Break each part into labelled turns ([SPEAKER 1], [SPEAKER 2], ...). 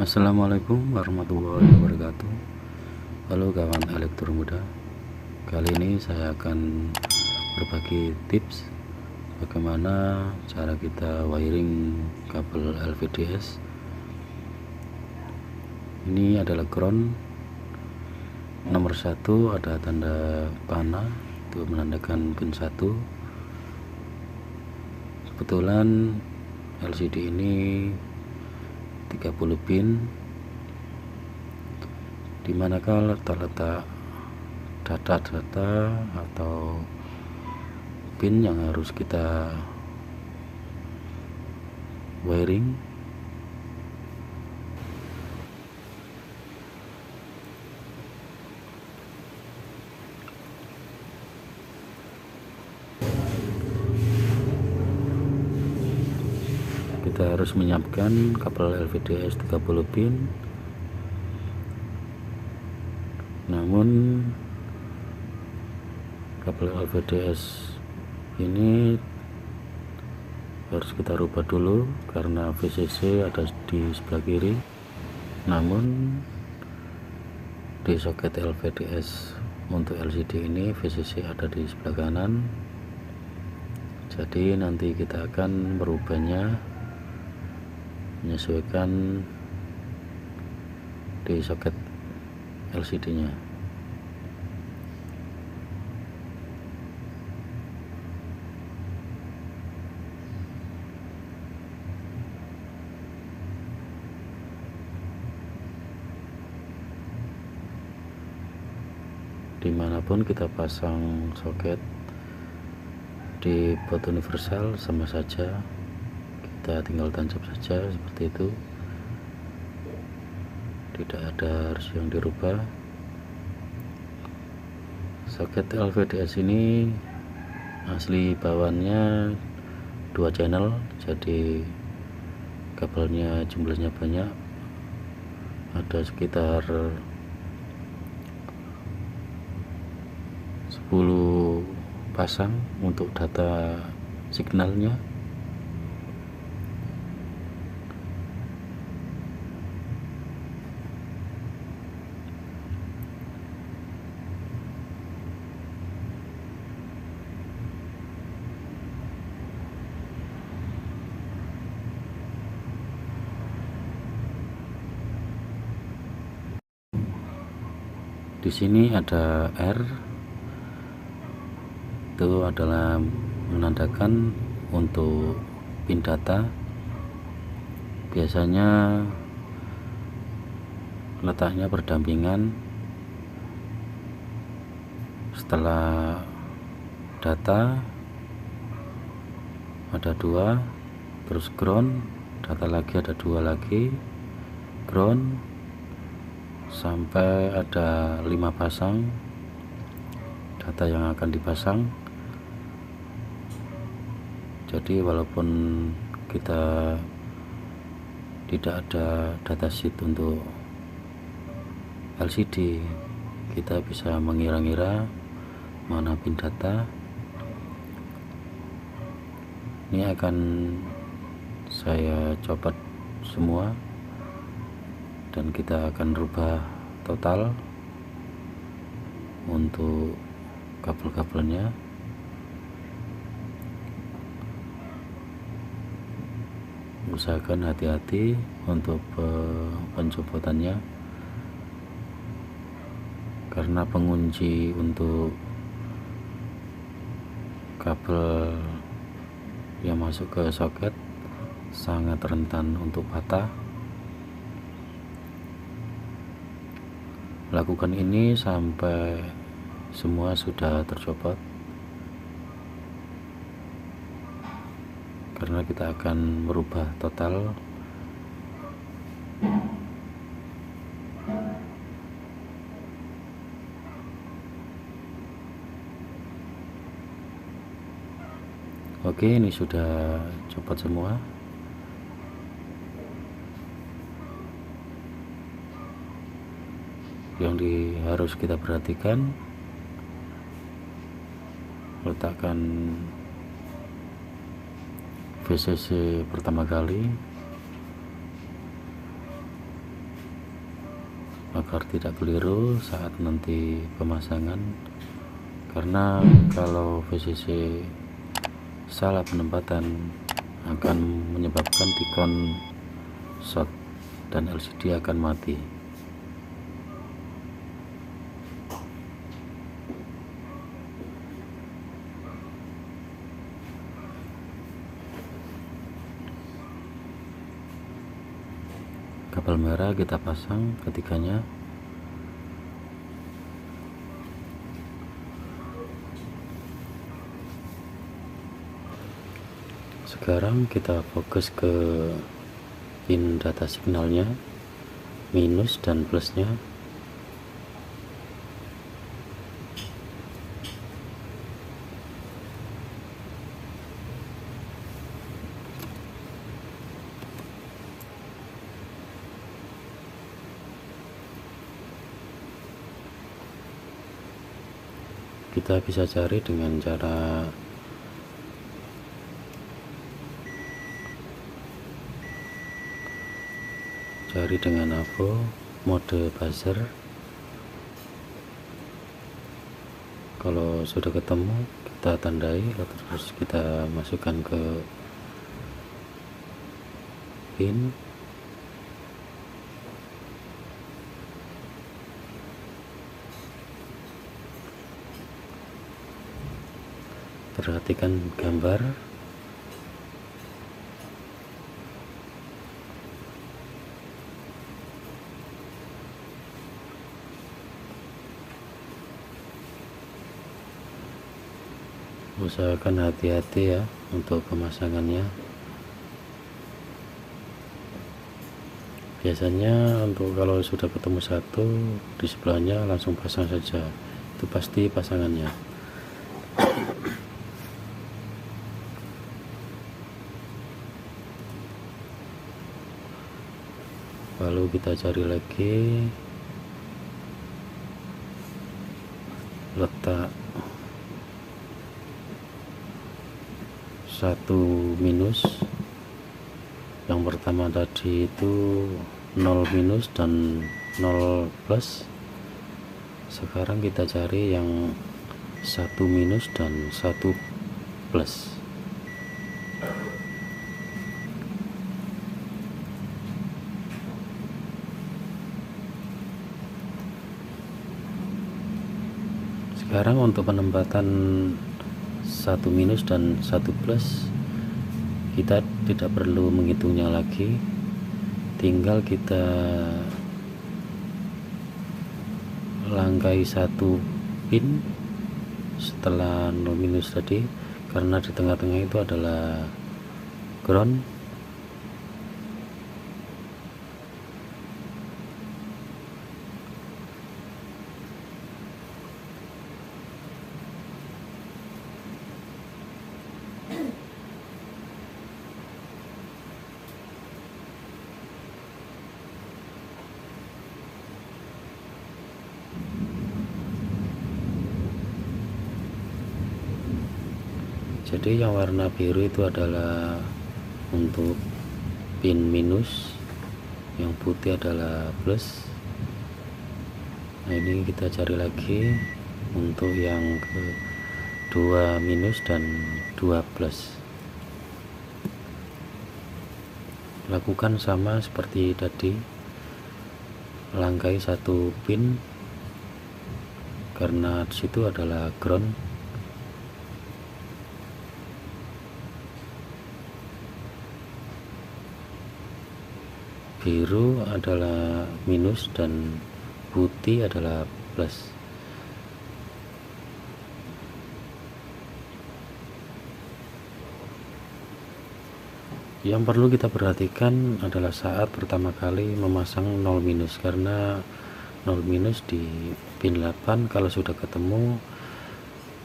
[SPEAKER 1] Assalamualaikum warahmatullahi wabarakatuh. Halo kawan elektro muda, kali ini saya akan berbagi tips bagaimana cara kita wiring kabel LVDS. Ini adalah ground. Nomor 1 ada tanda panah, itu menandakan pin 1. Kebetulan LCD ini 30 pin, dimanakah terletak data-data atau pin yang harus kita wiring. Kita harus menyiapkan kabel LVDS 30 pin, namun kabel LVDS ini harus kita rubah dulu karena VCC ada di sebelah kiri, namun di soket LVDS untuk LCD ini VCC ada di sebelah kanan. Jadi nanti kita akan merubahnya, menyesuaikan di soket LCD nya. Dimanapun kita pasang soket di baut universal sama saja, kita tinggal tancap saja seperti itu, tidak ada harus yang dirubah. Soket LVDS ini asli bawaannya 2 channel, jadi kabelnya jumlahnya banyak, ada sekitar 10 pasang untuk data signalnya. Di sini ada R, itu adalah menandakan untuk pin data. Biasanya letaknya berdampingan. Setelah data ada 2, terus ground, data lagi ada 2 lagi, ground, sampai ada 5 pasang data yang akan dipasang. Jadi walaupun kita tidak ada datasheet untuk LCD, kita bisa mengira-ngira mana pin data. Ini akan saya copot semua dan kita akan rubah total untuk kabel-kabelnya. Usahakan hati-hati untuk pencopotannya, karena pengunci untuk kabel yang masuk ke soket sangat rentan untuk patah. Lakukan ini sampai semua sudah tercopot, karena kita akan merubah total. Oke, ini sudah copot semua. Yang harus kita perhatikan, letakkan VCC pertama kali, agar tidak keliru saat nanti pemasangan, karena kalau VCC salah penempatan akan menyebabkan tikon short dan LCD akan mati. Kabel merah kita pasang ketiganya. Sekarang kita fokus ke pin data signalnya, minus dan plusnya. Kita bisa cari dengan cara cari dengan AVO mode buzzer. Kalau sudah ketemu kita tandai, terus kita masukkan ke pin. Perhatikan gambar. Usahakan hati-hati ya untuk pemasangannya. Biasanya untuk kalau sudah ketemu satu, di sebelahnya langsung pasang saja, itu pasti pasangannya. Lalu kita cari lagi letak satu minus. Yang pertama tadi itu 0 minus dan 0 plus. Sekarang kita cari yang 1 minus dan 1 plus. Sekarang untuk penempatan 1 minus dan 1 plus, kita tidak perlu menghitungnya lagi, tinggal kita langkai satu pin setelah 0 minus tadi, karena di tengah-tengah itu adalah ground. Jadi yang warna biru itu adalah untuk pin minus, yang putih adalah plus. Nah, ini kita cari lagi untuk yang ke 2 minus dan 2 plus. Lakukan sama seperti tadi, langkai satu pin karena disitu adalah ground. Biru adalah minus dan putih adalah plus. Yang perlu kita perhatikan adalah saat pertama kali memasang 0 minus, karena 0 minus di pin 8 kalau sudah ketemu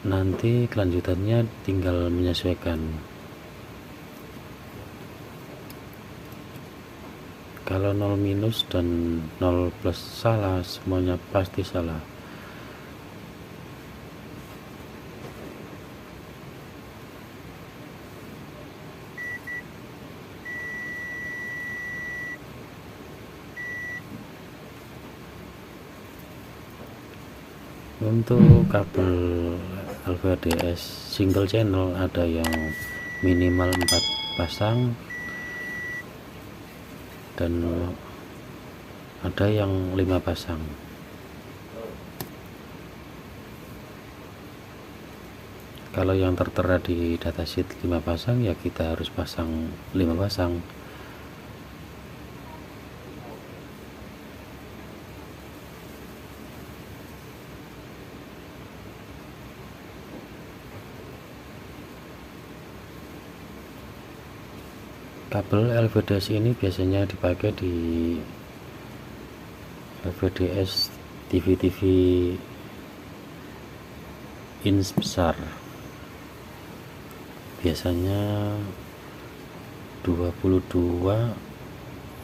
[SPEAKER 1] nanti kelanjutannya tinggal menyesuaikan. Kalau 0 minus dan 0 plus salah, semuanya pasti salah. Untuk kabel LVDS single channel ada yang minimal 4 pasang dan ada yang 5 pasang. Kalau yang tertera di datasheet 5 pasang, ya kita harus pasang 5 pasang. Kabel LVDS ini biasanya dipakai di LVDS TV-TV ins besar, biasanya 22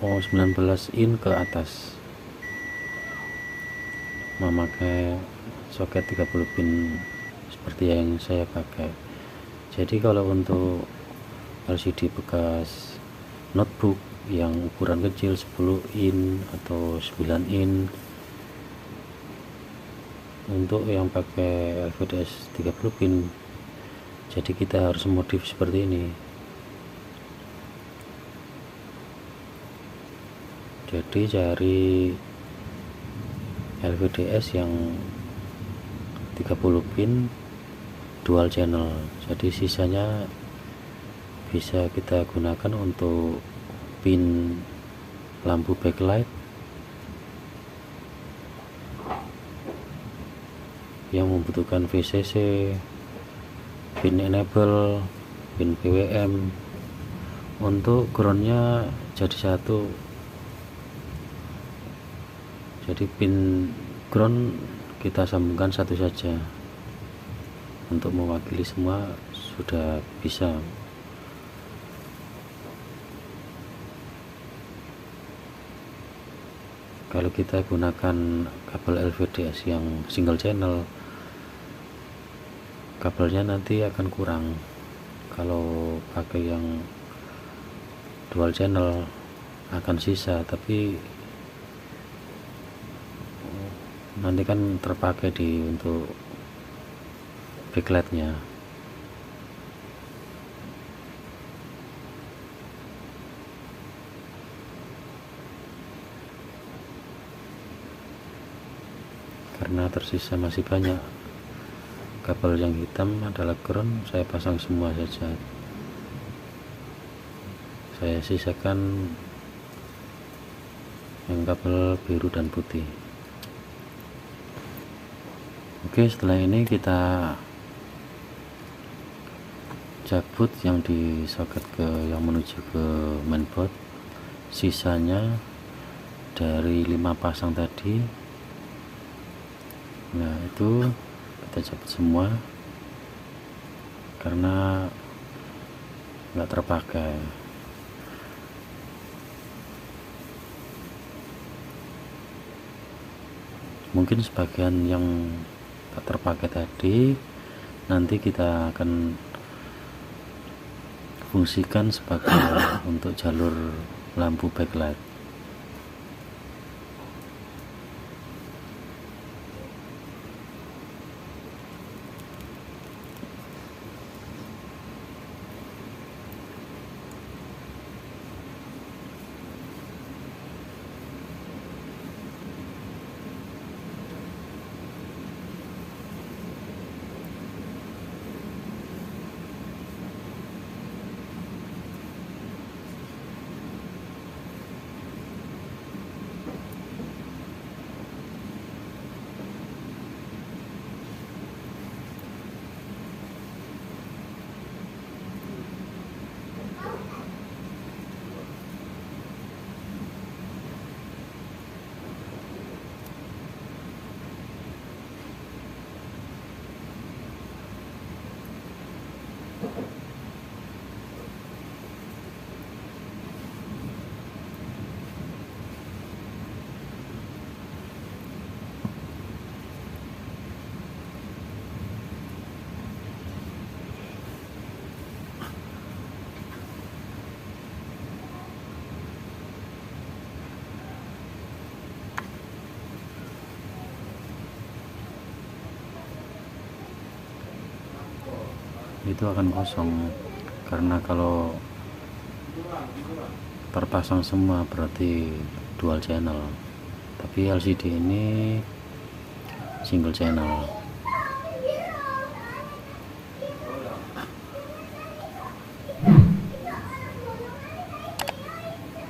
[SPEAKER 1] 19 in ke atas, memakai soket 30 pin seperti yang saya pakai. Jadi kalau untuk LCD bekas notebook yang ukuran kecil 10 in atau 9 in, untuk yang pakai LVDS 30 pin, jadi kita harus modif seperti ini. Jadi cari LVDS yang 30 pin dual channel, jadi sisanya bisa kita gunakan untuk pin lampu backlight yang membutuhkan VCC, pin enable, pin PWM. Untuk groundnya jadi satu, jadi pin ground kita sambungkan satu saja. Untuk mewakili semua sudah bisa. Kalau kita gunakan kabel LVDS yang single channel, kabelnya nanti akan kurang. Kalau pakai yang dual channel akan sisa, tapi nanti kan terpakai untuk backlightnya. Karena tersisa masih banyak kabel yang hitam adalah ground, saya pasang semua saja. Saya sisakan yang kabel biru dan putih. Oke, setelah ini kita jakbut yang di soket yang menuju ke mainboard. Sisanya dari 5 pasang tadi, nah itu kita cabut semua karena nggak terpakai. Mungkin sebagian yang tak terpakai tadi nanti kita akan fungsikan sebagai untuk jalur lampu backlight. itu akan kosong, karena kalau terpasang semua berarti dual channel, tapi LCD ini single channel.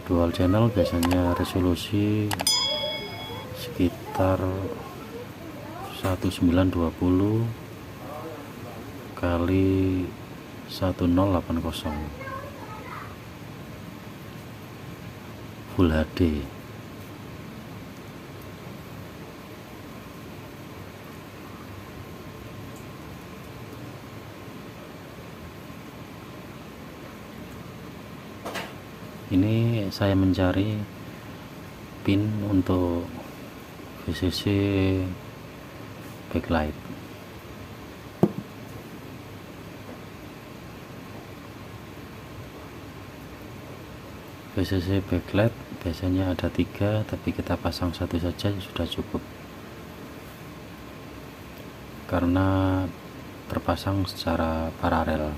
[SPEAKER 1] Dual channel biasanya resolusi sekitar 1920 kali 1080 Full HD. Ini saya mencari pin untuk VCC backlight. VCC backlight biasanya ada 3, tapi kita pasang satu saja sudah cukup, karena terpasang secara paralel.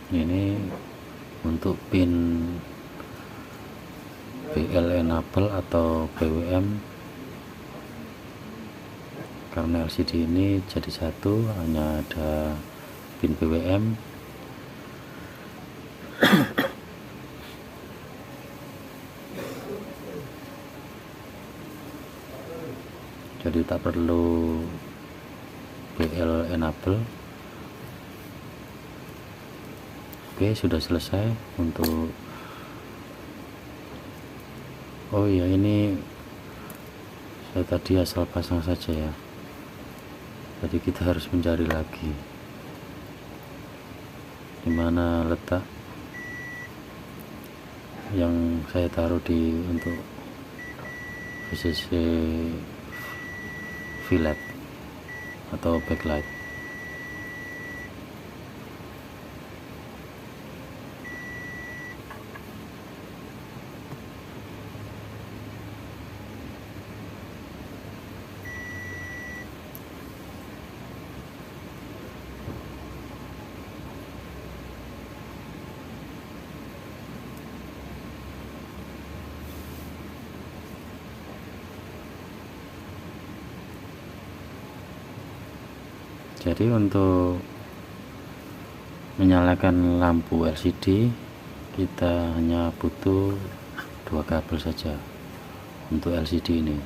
[SPEAKER 1] Ini untuk pin BL enable atau BWM, karena LCD ini jadi satu, hanya ada pin BWM. Jadi tak perlu BL enable. Oke, sudah selesai untuk oh ya, ini saya tadi asal pasang saja ya, jadi kita harus mencari lagi dimana letak yang saya taruh di untuk VCC fillet atau backlight. Jadi untuk menyalakan lampu LCD kita hanya butuh 2 kabel saja untuk LCD ini.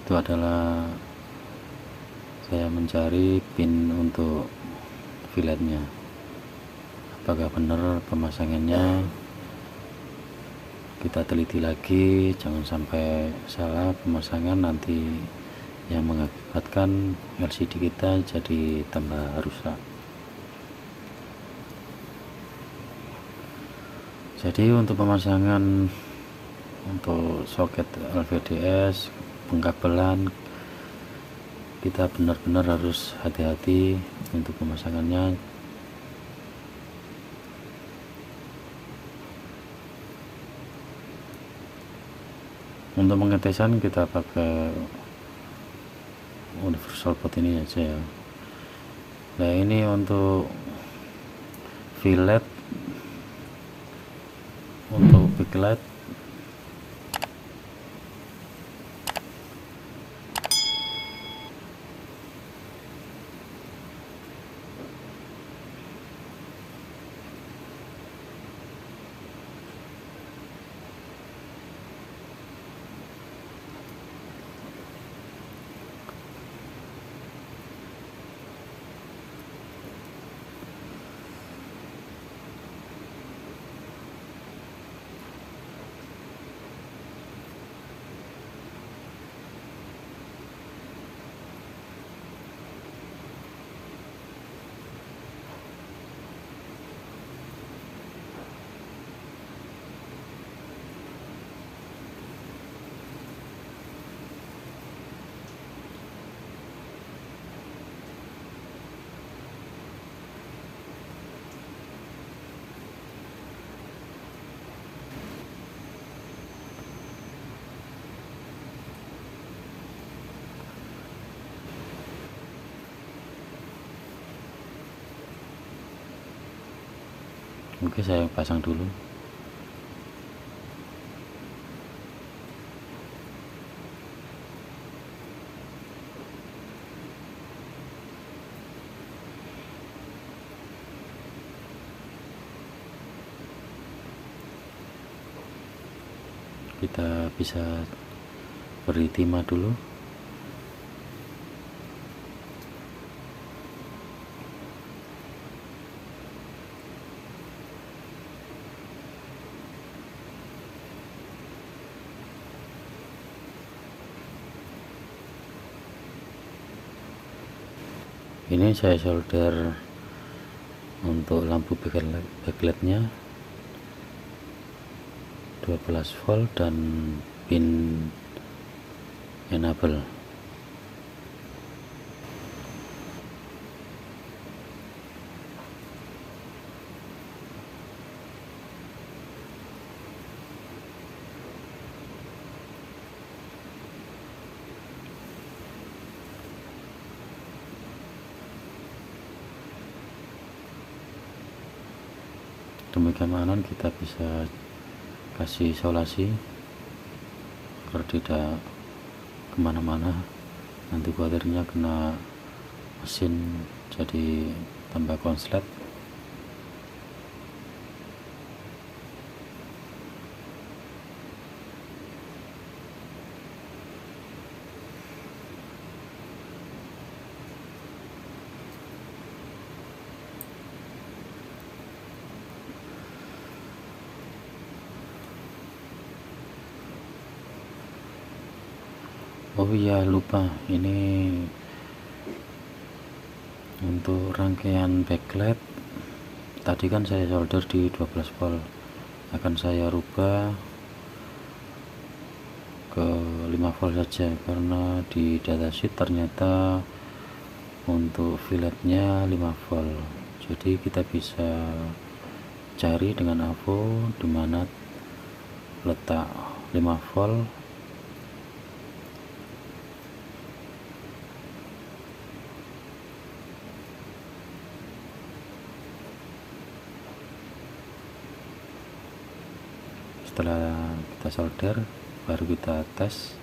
[SPEAKER 1] Itu adalah saya mencari pin untuk filletnya, apakah benar pemasangannya. Kita teliti lagi, jangan sampai salah pemasangan, nanti yang mengakibatkan LCD kita jadi tambah rusak. Jadi untuk pemasangan untuk soket LVDS, pengkabelan, kita benar-benar harus hati-hati untuk pemasangannya. Untuk pengetesan kita pakai universal pot ini aja ya. Nah, ini untuk fillet, untuk backlight Oke, saya pasang dulu. Kita bisa beri timah dulu. Ini saya solder untuk lampu backlightnya 12 volt dan pin enable. Demikian kanan kita bisa kasih isolasi agar tidak kemana-mana, nanti baterainya kena mesin jadi tambah konslet. Oh iya, lupa, ini untuk rangkaian backlight tadi kan saya solder di 12 volt, akan saya rubah ke 5 volt saja karena di datasheet ternyata untuk filletnya 5 volt. Jadi kita bisa cari dengan AVO dimana letak 5 volt. Setelah kita solder baru kita tes.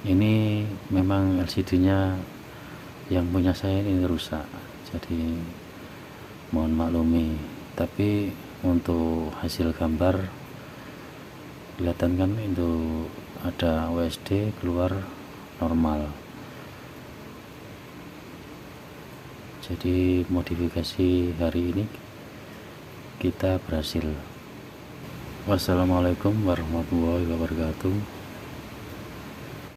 [SPEAKER 1] Ini memang LCD nya yang punya saya ini rusak, jadi mohon maklumi, tapi untuk hasil gambar kelihatan kan itu ada WSD keluar normal. Jadi modifikasi hari ini kita berhasil. Wassalamualaikum warahmatullahi wabarakatuh.